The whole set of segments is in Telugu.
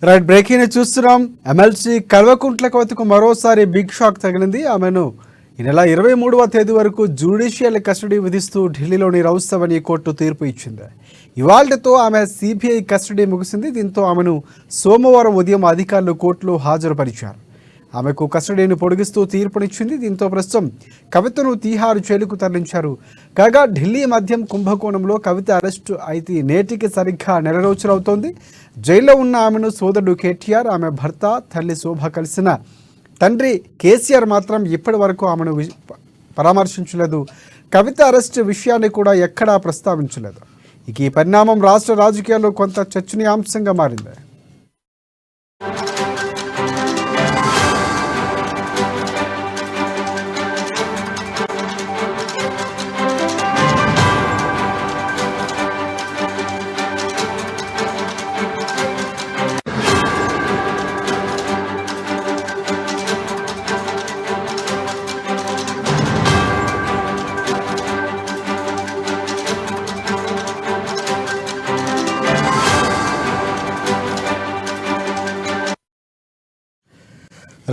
రైట్, బ్రేకింగ్ చూస్తున్నాం. ఎమ్మెల్సీ కల్వకుంట్ల కవితకు మరోసారి బిగ్ షాక్ తగిలింది. ఆమెను ఈ నెల 23వ తేదీ వరకు జ్యుడిషియల్ కస్టడీ విధిస్తూ ఢిల్లీలోని రౌస్ అవెన్యూ కోర్టు తీర్పు ఇచ్చింది. ఇవాళ్లతో ఆమె సిబిఐ కస్టడీ ముగిసింది. దీంతో ఆమెను సోమవారం ఉదయం అధికారులు కోర్టులో హాజరుపరిచారు. ఆమెకు కస్టడీని పొడిగిస్తూ తీర్పునిచ్చింది. దీంతో ప్రస్తుతం కవితను తీహార్ జైలుకు తరలించారు. కాగా ఢిల్లీ మద్యం కుంభకోణంలో కవిత అరెస్టు అయితే నేటికి సరిగ్గా నెల రోజులవుతోంది. జైల్లో ఉన్న ఆమెను సోదరుడు కేటీఆర్, ఆమె భర్త తల్లి శోభ కలిసిన తండ్రి కేసీఆర్ మాత్రం ఇప్పటి వరకు ఆమెను పరామర్శించలేదు. కవిత అరెస్టు విషయాన్ని కూడా ఎక్కడా ప్రస్తావించలేదు. ఇక ఈ పరిణామం రాష్ట్ర రాజకీయాల్లో కొంత చర్చనీయాంశంగా మారింది.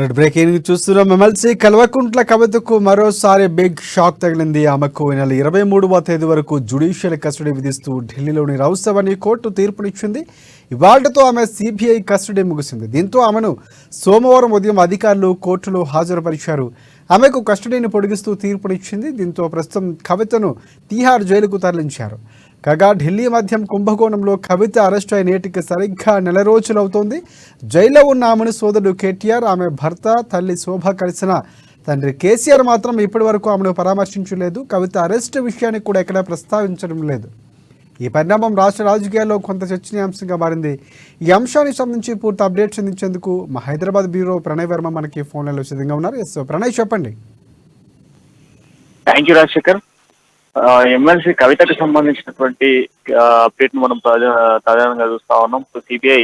రెడ్ బ్రేకింగ్ చూస్తున్నాం. ఎమ్మెల్సీ కల్వకుంట్ల కవితకు మరోసారి బిగ్ షాక్ తగిలింది. ఆమెకు ఈ నెల 23వ తేదీ వరకు జ్యుడిషియల్ కస్టడీ విధిస్తూ ఢిల్లీలోని రౌస్ అవెన్యూ కోర్టు తీర్పునిచ్చింది. ఇవాళ్లతో ఆమె సిబిఐ కస్టడీ ముగిసింది. దీంతో ఆమెను సోమవారం ఉదయం అధికారులు కోర్టులో హాజరుపరిచారు. ఆమెకు కస్టడీని పొడిగిస్తూ తీర్పునిచ్చింది. దీంతో ప్రస్తుతం కవితను తీహార్ జైలుకు తరలించారు. కాగా ఢిల్లీ మద్యం కుంభకోణంలో కవిత అరెస్టు అయి నేటికి సరిగ్గా నెల రోజులవుతోంది. జైల్లో ఉన్న ఆమెను సోదరుడు కేటీఆర్, ఆమె భర్త తల్లి శోభ కలిసిన తండ్రి కేసీఆర్ మాత్రం ఇప్పటి వరకు ఆమెను పరామర్శించలేదు. కవిత అరెస్టు విషయాన్ని కూడా ఎక్కడా ప్రస్తావించడం లేదు. ఈ పరిణామం రాష్ట్ర రాజకీయాల్లో కొంత చర్చనీయాంశంగా మారింది. ఈ అంశానికి సంబంధించి పూర్తి అప్డేట్స్ అందించేందుకు మా హైదరాబాద్ బ్యూరో ప్రణయ్ వర్మ మనకి ఫోన్లలో సిద్ధంగా ఉన్నారు. ఎస్ ప్రణయ్, చెప్పండి. Thank you Rajasekhar. ఎమ్మెల్సీ కవితకు సంబంధించినటువంటి అప్డేట్ మనం ప్రధానంగా చూస్తా ఉన్నాం. సిబిఐ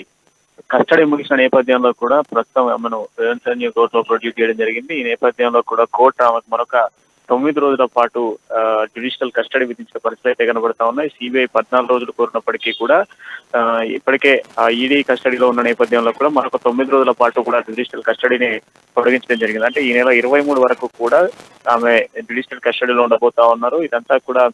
కస్టడీ ముగిసిన నేపథ్యంలో కూడా ప్రస్తుతం ఆమెను రెవెన్యూ కోర్టులో ప్రొడ్యూస్ చేయడం జరిగింది. ఈ నేపథ్యంలో కూడా కోర్టు ఆమెకు మరొక 9 రోజుల పాటు జ్యుడిషియల్ కస్టడీ విధించిన పరిస్థితి అయితే కనబడతా ఉన్నాయి. సిబిఐ 14 రోజులు కోరినప్పటికీ కూడా ఇప్పటికే ఈడీ కస్టడీలో ఉన్న నేపథ్యంలో కూడా మరొక 9 రోజుల పాటు కూడా జ్యుడిషియల్ కస్టడీని పొడిగించడం జరిగింది. అంటే ఈ నెల 23 వరకు కూడా ఆమె జ్యుడిషియల్ కస్టడీలో ఉండబోతా ఉన్నారు. ఇదంతా కూడా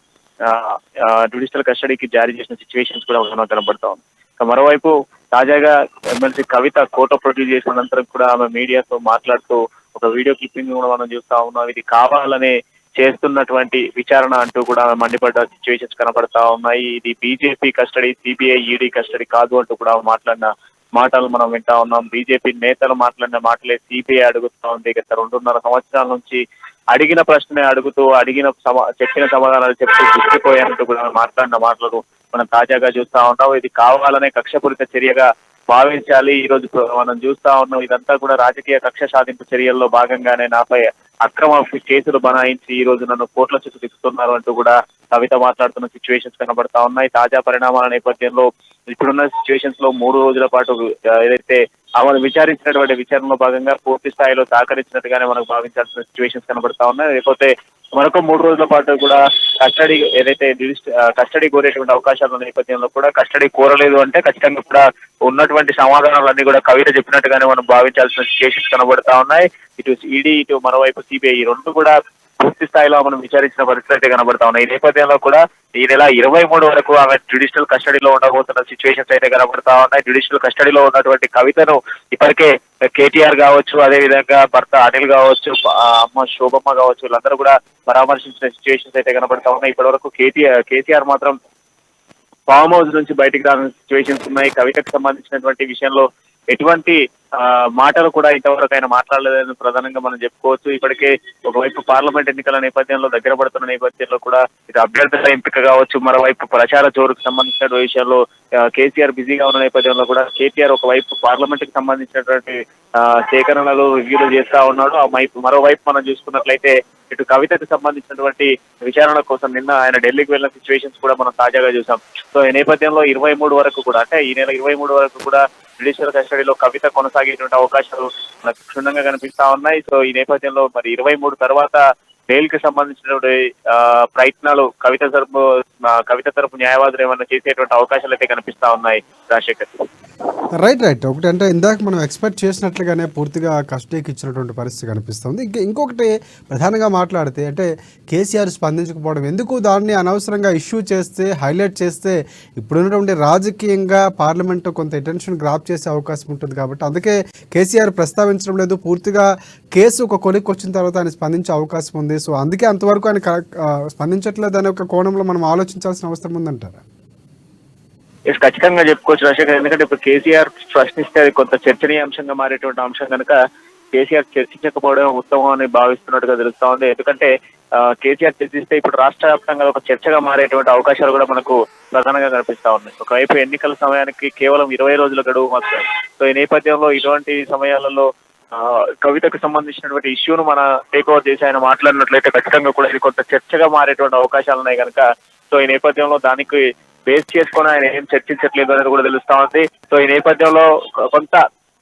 జ్యుడిషియల్ కస్టడీకి జారీ చేసిన సిచ్యువేషన్స్ కూడా కనబడతా ఉంది. మరోవైపు తాజాగా ఎమ్మెల్సీ కవిత కోర్టు ప్రొడ్యూస్ చేసిన అనంతరం కూడా ఆమె మీడియాతో మాట్లాడుతూ ఒక వీడియో క్లిప్పింగ్ కూడా మనం చూస్తా ఉన్నాం. ఇది కావాలనే చేస్తున్నటువంటి విచారణ అంటూ కూడా మండిపడ్డ సిచ్యువేషన్స్ కనబడతా ఉన్నాయి. ఇది BJP custody, CBI, ED custody కాదు అంటూ కూడా మాట్లాడిన మాటలు మనం వింటా ఉన్నాం. బీజేపీ నేతలు మాట్లాడిన మాటలే సిబిఐ అడుగుతా ఉంది. గత 2.5 సంవత్సరాల నుంచి అడిగిన ప్రశ్నే అడుగుతూ చెప్పిన సమాధానాలు చెప్తూ గుర్తిపోయారంటూ కూడా మాట్లాడిన మాటలు మనం తాజాగా చూస్తా ఉన్నాం. ఇది కావాలనే కక్షపూరిత చర్యగా భావించాలి. ఈ రోజు మనం చూస్తా ఉన్నాం. ఇదంతా కూడా రాజకీయ కక్ష సాధింపు చర్యల్లో భాగంగానే నాపై అక్రమ కేసులు బనాయించి ఈ రోజు నన్ను కోర్టుల చుట్టూ తిప్పుతున్నారు అంటూ కూడా కవిత మాట్లాడుతున్న సిచ్యువేషన్స్ కనబడతా ఉన్నాయి. తాజా పరిణామాల నేపథ్యంలో ఇప్పుడున్న సిచ్యువేషన్స్ లో 3 రోజుల పాటు ఏదైతే ఆమెను విచారించినటువంటి విచారణలో భాగంగా పూర్తి స్థాయిలో సహకరించినట్టుగానే మనకు భావించాల్సిన సిచ్యువేషన్స్ కనబడతా ఉన్నాయి. లేకపోతే మరొక 3 రోజుల పాటు కూడా కస్టడీ ఏదైతే కస్టడీ కోరేటువంటి అవకాశాల నేపథ్యంలో కూడా కస్టడీ కోరలేదు అంటే ఖచ్చితంగా కూడా ఉన్నటువంటి సమాధానాలన్నీ కూడా కవిత చెప్పినట్టుగానే మనం భావించాల్సిన సిచ్యువేషన్స్ కనబడతా ఉన్నాయి. ఇటు ఈడీ, ఇటు మరోవైపు సిబిఐ రెండు కూడా పూర్తి స్థాయిలో మనం విచారించిన పరిస్థితి అయితే కనబడతా ఉన్నాయి. ఈ నేపథ్యంలో కూడా ఈ నెల 23 వరకు ఆమె జ్యుడిషియల్ కస్టడీలో ఉండబోతున్న సిచ్యువేషన్స్ అయితే కనబడతా ఉన్నాయి. జ్యుడిషియల్ కస్టడీలో ఉన్నటువంటి కవితను ఇప్పటికే కేటీఆర్ కావచ్చు, అదే విధంగా భర్త అనిల్ కావచ్చు, అమ్మ శోభమ్మ కావచ్చు, వీళ్ళందరూ కూడా పరామర్శించిన సిచ్యువేషన్స్ అయితే కనబడతా ఉన్నాయి. ఇప్పటి వరకు కేసీఆర్ మాత్రం ఫామ్ హౌస్ నుంచి బయటికి రాని సిచ్యువేషన్స్ ఉన్నాయి. కవితకు సంబంధించినటువంటి విషయంలో ఎటువంటి మాటలు కూడా ఇంతవరకు ఆయన మాట్లాడలేదని ప్రధానంగా మనం చెప్పుకోవచ్చు. ఇప్పటికే ఒకవైపు పార్లమెంట్ ఎన్నికల నేపథ్యంలో దగ్గర పడుతున్న నేపథ్యంలో కూడా ఇటు అభ్యర్థుల ఎంపిక కావచ్చు, మరోవైపు ప్రచార జోరుకు సంబంధించిన విషయాల్లో కేసీఆర్ బిజీగా ఉన్న నేపథ్యంలో కూడా కేటీఆర్ ఒకవైపు పార్లమెంట్ కి సంబంధించినటువంటి సేకరణలు రివ్యూలు చేస్తా ఉన్నాడు. మరోవైపు మనం చూసుకున్నట్లయితే ఇటు కవితకు సంబంధించినటువంటి విచారణ కోసం నిన్న ఆయన ఢిల్లీకి వెళ్ళిన సిచ్యువేషన్స్ కూడా మనం తాజాగా చూసాం. సో ఈ నేపథ్యంలో 23 వరకు కూడా, అంటే ఈ నెల 23 వరకు కూడా జ్యుడిషియల్ కస్టడీలో కవిత కొనసాగేటువంటి అవకాశాలు మనకు క్షుణ్ణంగా కనిపిస్తా ఉన్నాయి. సో ఈ నేపథ్యంలో మరి 23 తర్వాత బెయిల్ కి సంబంధించినటువంటి ప్రయత్నాలు కవిత తరపు న్యాయవాదులు ఏమైనా చేసేటువంటి అవకాశాలు అయితే కనిపిస్తా ఉన్నాయి రాజశేఖర్. రైట్ ఒకటి అంటే ఇందాక మనం ఎక్స్పెక్ట్ చేసినట్లుగానే పూర్తిగా కస్టడీకి ఇచ్చినటువంటి పరిస్థితి కనిపిస్తుంది. ఇంకొకటి ప్రధానంగా మాట్లాడితే అంటే కేసీఆర్ స్పందించకపోవడం ఎందుకు, దాన్ని అనవసరంగా ఇష్యూ చేస్తే హైలైట్ చేస్తే ఇప్పుడున్నటువంటి రాజకీయంగా పార్లమెంట్ కొంత అటెన్షన్ గ్రాప్ చేసే అవకాశం ఉంటుంది కాబట్టి అందుకే కేసీఆర్ ప్రస్తావించడం లేదు. పూర్తిగా కేసు ఒక కొలిక్కి వచ్చిన తర్వాత ఆయన స్పందించే అవకాశం ఉంది. సో అందుకే అంతవరకు ఆయన స్పందించట్లేదు అనే ఒక కోణంలో మనం ఆలోచించాల్సిన అవసరం ఉందంటారా? ఖచ్చితంగా చెప్పుకోవచ్చు రాజశేఖర్. ఎందుకంటే ఇప్పుడు కేసీఆర్ ప్రశ్నిస్తే అది కొంత చర్చనీయాంశంగా మారేటువంటి అంశం కనుక కేసీఆర్ చర్చించకపోవడం ఉత్తమం అని భావిస్తున్నట్టుగా తెలుస్తా ఉంది. ఎందుకంటే కేసీఆర్ చర్చిస్తే ఇప్పుడు రాష్ట్ర వ్యాప్తంగా ఒక చర్చగా మారేటువంటి అవకాశాలు కూడా మనకు ప్రధానంగా కనిపిస్తా ఉన్నాయి. ఒకవైపు ఎన్నికల సమయానికి కేవలం 20 రోజుల గడువు మాత్రమే. సో ఈ నేపథ్యంలో ఇటువంటి సమయాలలో కవితకు సంబంధించినటువంటి ఇష్యూను మన టేక్ ఓవర్ చేసి ఆయన మాట్లాడినట్లయితే ఖచ్చితంగా కూడా ఇది కొంత చర్చగా మారేటువంటి అవకాశాలు ఉన్నాయి కనుక సో ఈ నేపథ్యంలో దానికి బేస్ చేసుకొని ఆయన ఏం చర్చించట్లేదు అనేది కూడా తెలుస్తా ఉంది. సో ఈ నేపథ్యంలో కొంత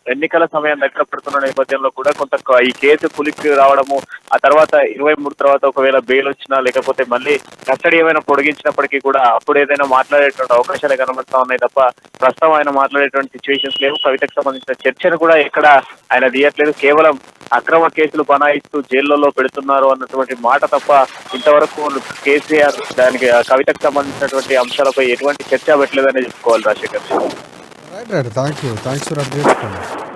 ఎన్నికల సమయం దగ్గర పడుతున్న నేపథ్యంలో కూడా కొంత ఈ కేసు పులికి రావడము, ఆ తర్వాత 23 తర్వాత ఒకవేళ బెయిల్ వచ్చినా లేకపోతే మళ్ళీ కస్టడీ ఏమైనా పొడిగించినప్పటికీ కూడా అప్పుడు ఏదైనా మాట్లాడేటువంటి అవకాశాలు కనబడతా ఉన్నాయి తప్ప ప్రస్తుతం ఆయన మాట్లాడేటువంటి సిచ్యువేషన్స్ లేవు. కవితకు సంబంధించిన చర్చను కూడా ఎక్కడ ఆయన తీయట్లేదు. కేవలం అక్రమ కేసులు బనాయిస్తూ జైళ్లలో పెడుతున్నారు అన్నటువంటి మాట తప్ప ఇంతవరకు కేసీఆర్ దానికి కవితకు సంబంధించినటువంటి అంశాలపై ఎటువంటి చర్చ పెట్టలేదని చెప్పుకోవాలి Rajasekhar. Right thanks for updates.